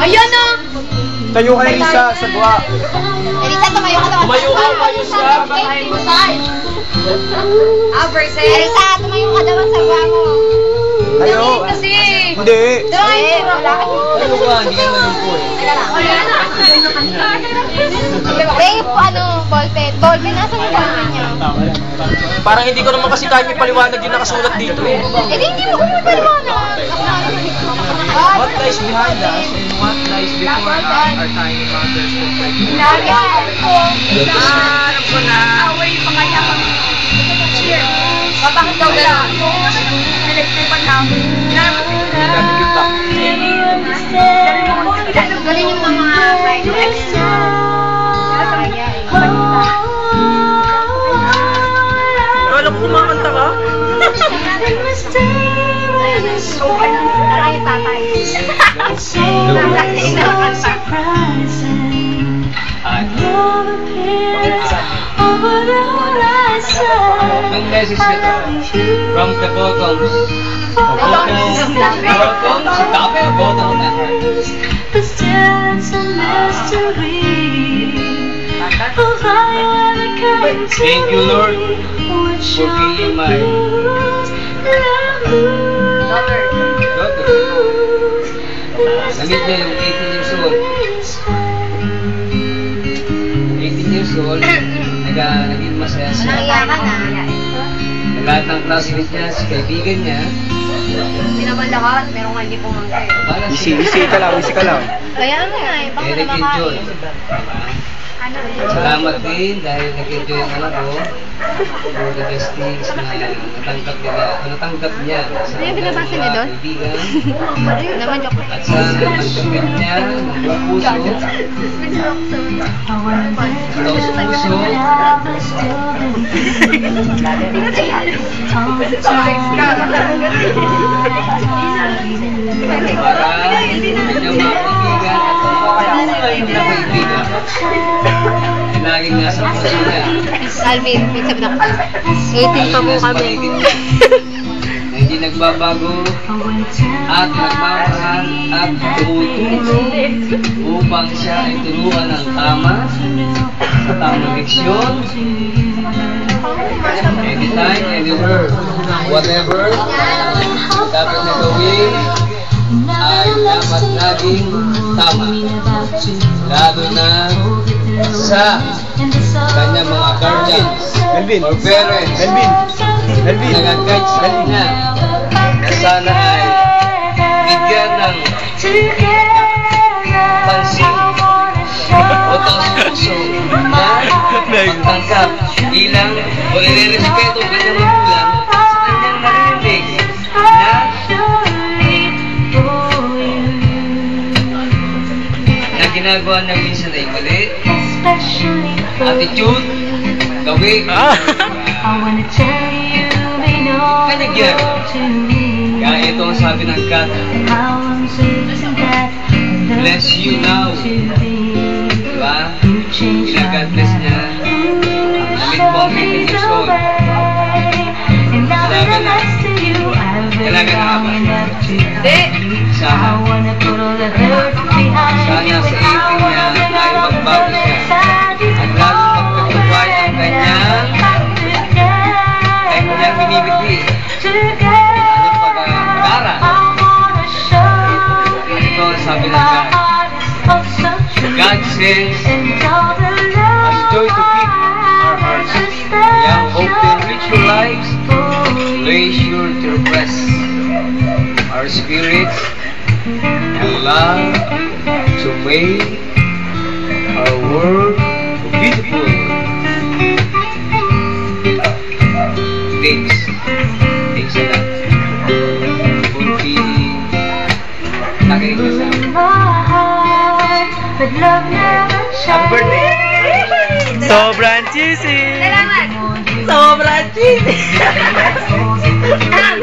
Ayan na! Tayo ka na isa sa buha. Elisa, tumayo ka naman. Tumayo ka, Elisa, tumayo ka naman sa buha mo. Tayo. Kasi. Hindi. Wala ka. Tayo ka, hindi ka malungko eh. Ballpen. Ballpen, nasa yung ballpen niya? Parang hindi ko naman kasi kaya ipaliwanag yung nakasulat dito eh. Hindi mo kung paliwanag. What lies behind us and what lies before us are tiny matters that break the Alam ko na. Away pa kaya kami. Cheers. Bakit daw gano'n? Electripan lang. Galing yung mga side effects. Alam ko kumakanta ka? Ay, tatay. Ang message nito, from the bottoms of my heart. Thank you, Lord, for being my daughter. Namit niya yung 18 years old. 18 years old, naging masaya siya. Nangiyakan na. Lahat ng classmates niya, si kaibigan niya. Sinaban lahat, meron nga hindi pumangkay. Easy ka lang. Kaya ano nga eh, baka Eric na enjoy. makain. Salamat din dahil nag-enjoy ang anak ko for the best things na natanggap niya sa binabasa niya doon? kaibigan. Naman joke. At sa natanggap niya ng buong puso, para kanyang mga kaibigan at tunay na kaibigan. Laging nasa puso niya. Alvin, may sabi na 18 pa po kami. Na hindi nagbabago at nagmamahal at tumutulong upang siya ay turuan ng tama sa tamang leksyon. Anytime, anywhere, whatever dapat na gawin ay dapat laging tama. Lalo na sa kanyang mga guardians or parents nag-guide sa kanya na sana ay bigyan ng pansin o puso na magtangkap bilang o nire-respeto ang kanyang magulang sa kanyang narinig na ginagawa na minsan ay mali, attitude, gawin, kanigyan. Kaya ito ang sabi ng God, bless you now. Diba? Bilang God bless niya, namit po ang 18 years old. Dalaga na ka ba? Hindi! Sana sa 18 niya ay magbago siya at lalong magkatubay ang kanyang binibigli. Anong pag-aaral? Ito ang sabi ng God. God says, as joy to keep our hearts, young hope to enrich your lives, raise your breast, our spirits, and love to make our world beautiful. Thanks a lot. Kunti nakinig ka sa amin. Happy birthday! Sobrang cheesy! Salamat! Sobrang cheesy!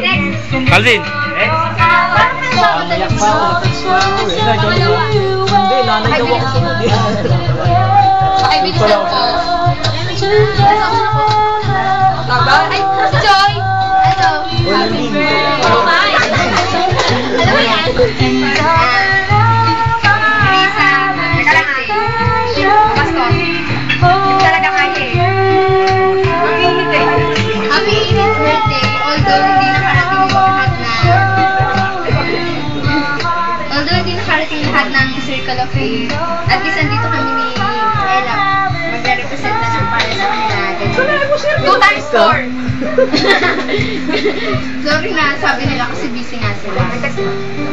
Next! Calvin! Umayak pa ako. Hindi, nanay daw ako. Pakibilisan ko. Ay, si Joy! Ano? Risa, teka lang Pasko. Hindi talaga kaya eh. Happy 80th birthday, although hindi nakarating lahat ng circle of eight. At least andito kami ni Ella. Magre-represent na ng para sa kanila. 2 times 4. Sorry na, sabi nila kasi busy nga sila.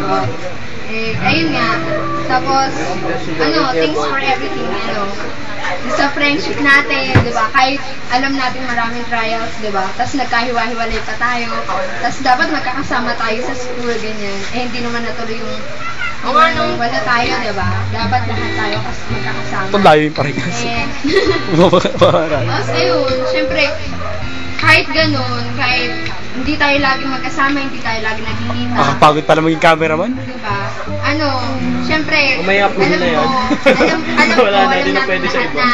Oo. Ayun nga. Tapos, thanks for everything, sa friendship natin, di ba? Kahit alam natin maraming trials, di ba? Tapos nagkahiwa-hiwalay pa tayo. Tapos dapat magkakasama tayo sa school, ganyan. Hindi naman natuloy yung wala tayo, di ba? Dapat lahat tayo kasi magkakasama. Ito layo yung parehas. Tapos ayun, syempre, kahit ganun, kahit hindi tayo lagi magkasama, hindi tayo lagi nagkikita. Makapagod pala maging cameraman. Diba? Syempre, Umaya po alam na yan. ko, Wala na, alam di na natin pwede sa lahat iba.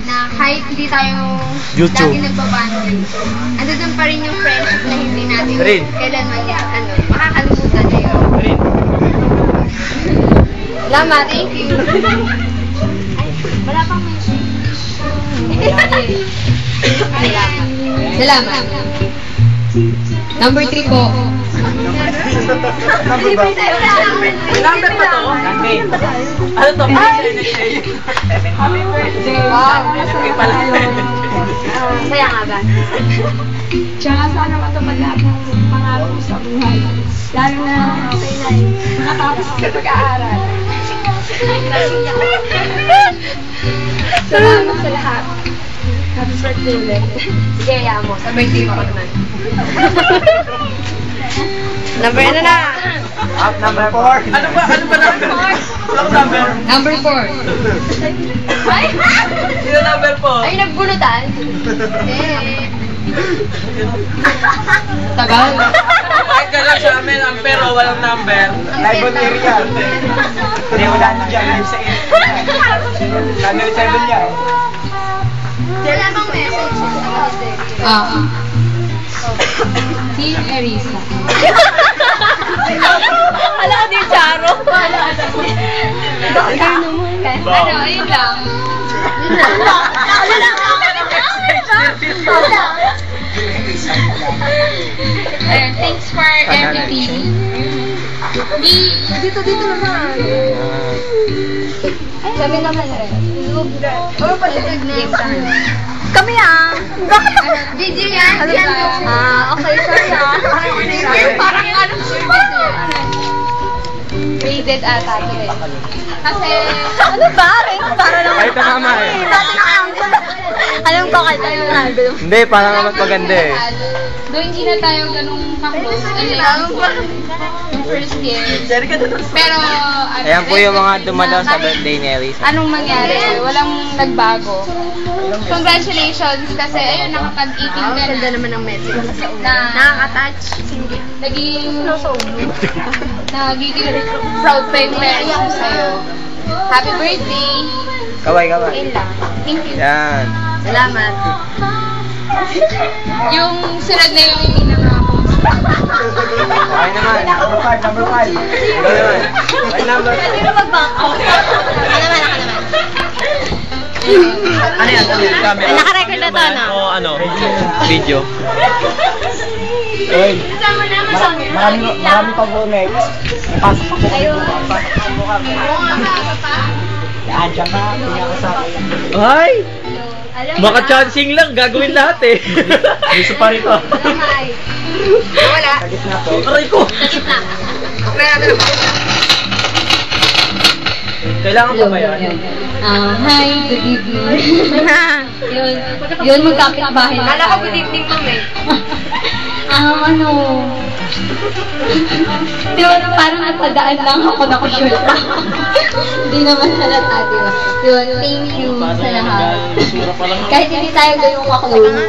na kahit hindi tayo YouTube. lagi nagbabanding, andun pa rin yung friendship na hindi natin Rin. kailanman makakalimutan na yun. Salamat. Thank you. Wala pang mention. Salamat. Number 3 po. Number ba? Number pa to? Ano to? Happy birthday. Wow. Kaya nga ba? Tsaka sana matupad lahat ng pangako sa buhay. Lalo na okay na nakatapos ka pag-aaral. Salamat sa lahat. Happy birthday ulit. Sige, kaya mo. Sa birthday mo naman. Number na? Number 4. Ano ba number? Anong number? Number 4. Ay! Sino number 4? Ay, nagbunutan? Tagal. Kahit ka lang sa amin, ang pero walang number. Live on area. Hindi, wala na dyan. Live sa 8. Channel 7 yan. Wala bang message sa ministry? Team Erisa. Wala ka din, Charo. Wala ka din. Ayun lang. Thanks for everything. Dito naman. Kami naman rin. Ano pa siya Kami Bakit ako? Video yan. Okay, sorry Parang Rated ata to eh. Kasi, ano ba? Para naman. Kahit tama eh. Alam ko kahit ano na. Hindi, parang mas maganda eh. doon hindi na tayo ganung ka-close. First year. Pero, Ayan po yung mga dumalaw sa birthday ni Elisa. anong mangyari? Walang nagbago. Congratulations kasi ayun, nakapag-18 ka na. Ganda naman ang message. Na, Nakaka-touch. naging proud pa yung parents ko sa'yo. Happy birthday! Kaway. Thank you. Yan. Salamat. Yung sunod na yung hindi nangako. Okay naman. Number 5. Ikaw naman. Ay, number 5. Sino magbangko? Ako naman. Ano yan? Camera? Naka-record na to, no? O ano? Video. Kasama naman sa Marami pa po next. Napasok ako. Ayun. Yan, siya ka. Ay! Baka chancing lang, gagawin lahat eh. Gusto pa rito. Wala. Aray ko! Sa gitna. Kailangan pa ba yan? Hi, good evening. Yun, magkapit bahay. Kala ko good evening mo eh. Di ba, parang napadaan lang ako na shoot Hindi naman halata, di ba? Yun, thank you sa lahat. Kahit hindi tayo gayong kaklose.